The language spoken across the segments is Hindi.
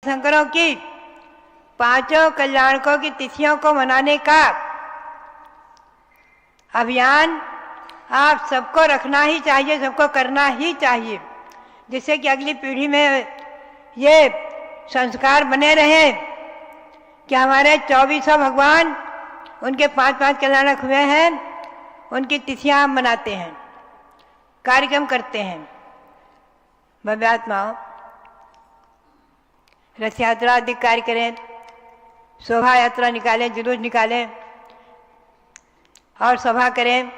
शंकरों की पांचों कल्याणकों की तिथियों को मनाने का अभियान आप सबको रखना ही चाहिए, सबको करना ही चाहिए, जिससे कि अगली पीढ़ी में ये संस्कार बने रहे कि हमारे 2400 भगवान, उनके 5-5 कल्याणक हुए हैं, उनकी तिथियां हम मनाते हैं, कार्यक्रम करते हैं। भव्यात्माओं, रथ यात्रा आदि कार्य करें, शोभा यात्रा निकालें, जुलूस निकालें और सभा करें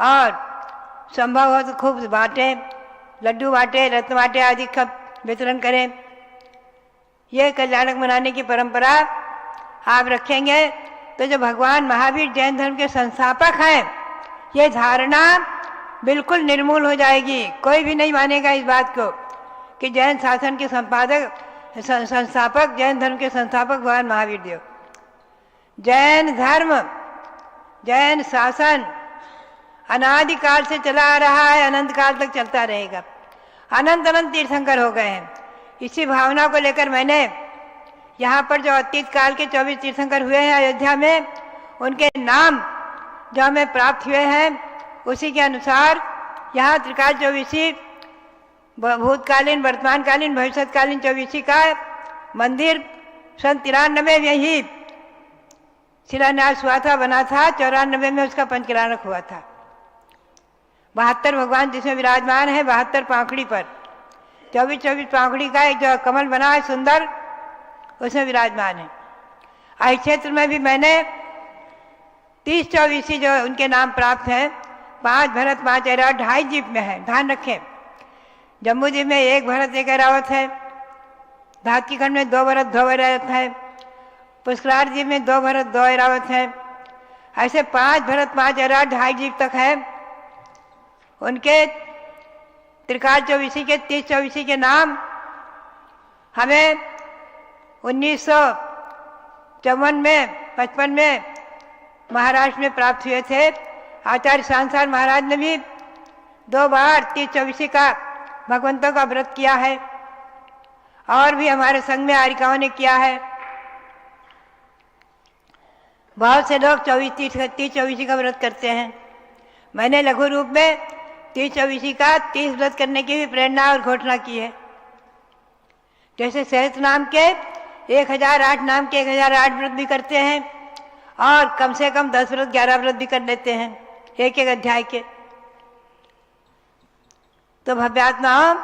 और संभव हो तो खूब बांटें, लड्डू बांटें, रत्न बांटें आदि का वितरण करें। ये कल्याणक मनाने की परंपरा आप रखेंगे तो जो भगवान महावीर जैन धर्म के संस्थापक हैं, ये धारणा बिल्कुल निर्मूल हो जाएगी। कोई भी नहीं मानेगा इस बात को कि जैन शासन के संस्थापक, जैन धर्म के संस्थापक भगवान महावीर देव। जैन धर्म, जैन शासन अनादिकाल से चला आ रहा है, अनंत काल तक चलता रहेगा। अनंत अनंत तीर्थंकर हो गए हैं। इसी भावना को लेकर मैंने यहाँ पर जो अतीत काल के 24 तीर्थंकर हुए हैं अयोध्या में, उनके नाम जो हमें प्राप्त हुए हैं, उसी के अनुसार यहाँ त्रिकाल चौबीसी, भूतकालीन, वर्तमानकालीन, भविष्यकालीन चौबीसी का मंदिर सन 93 में ही शिलान्यास हुआ था, बना था। 94 में उसका पंचकल्याणक हुआ था। 72 भगवान जिसमें विराजमान है, 72 पाखड़ी पर 24-24 पाखड़ी का एक जो कमल बना है सुंदर, उसमें विराजमान है। इस क्षेत्र में भी मैंने 30 चौबीसी जो उनके नाम प्राप्त हैं, 5 भरत, 5 ऐरावत, 2.5 जीप में है। ध्यान रखें, जम्मू द्वीप में 1 भरत 1 ऐरावत है, धातकी खंड में 2 भरत 2 ऐरावत है, पुष्करार द्वीप में 2 भरत 2 ऐरावत है। ऐसे 5 भरत 5 ऐरावत 2.5 जीप तक है। उनके त्रिकाल चौबीसी के 30 चौबीसी के नाम हमें 1954 में 55 में महाराष्ट्र में प्राप्त हुए थे। आचार्य सांसार महाराज ने भी 2 बार 30 चौबीसी का भगवंतों का व्रत किया है, और भी हमारे संघ में आरिकाओं ने किया है। बहुत से लोग 30 चौबीसी का व्रत करते हैं। मैंने लघु रूप में 30 चौबीसी का 30 व्रत करने की भी प्रेरणा और घोषणा की है। जैसे सहस्त्र नाम के 1008 नाम के 1008 व्रत भी करते हैं, और कम से कम 10 व्रत 11 व्रत भी कर लेते हैं एक अध्याय के। तो भव्यात्माओं,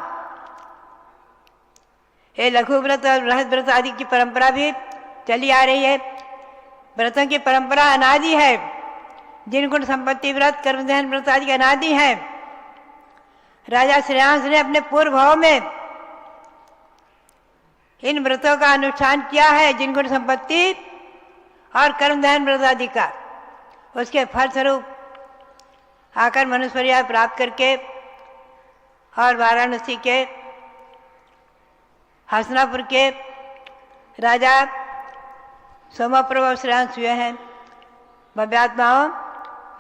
ये लघु व्रत और बृहद व्रत आदि की परंपरा भी चली आ रही है। व्रतों की परंपरा अनादि है। जिन गुण संपत्ति व्रत, कर्मध्यान व्रत आदि के अनादि है। राजा श्रेयांश ने अपने पूर्व भाव में इन व्रतों का अनुष्ठान किया है, जिन गुण संपत्ति और कर्मध्यान व्रत आदि का। उसके फलस्वरूप आकर मनुष्य प्राप्त करके और वाराणसी के, हसनापुर के राजा सोमाप्रभु श्रेयांश हुए हैं। भव्यात्माओं,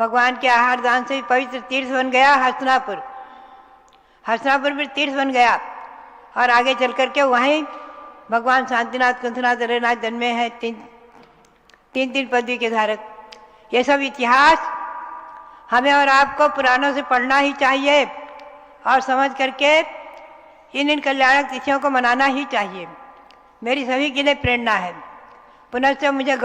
भगवान के आहार दान से पवित्र तीर्थ बन गया हसनापुर। हसनापुर भी तीर्थ बन गया, और आगे चल करके वहीं भगवान शांतिनाथ, कुंथनाथ, हरेनाथ जन्मे हैं, तीन पदवी के धारक। ये सब इतिहास हमें और आपको पुराणों से पढ़ना ही चाहिए, और समझ करके इन कल्याणक तिथियों को मनाना ही चाहिए। मेरी सभी के लिए प्रेरणा है। पुनश्च मुझे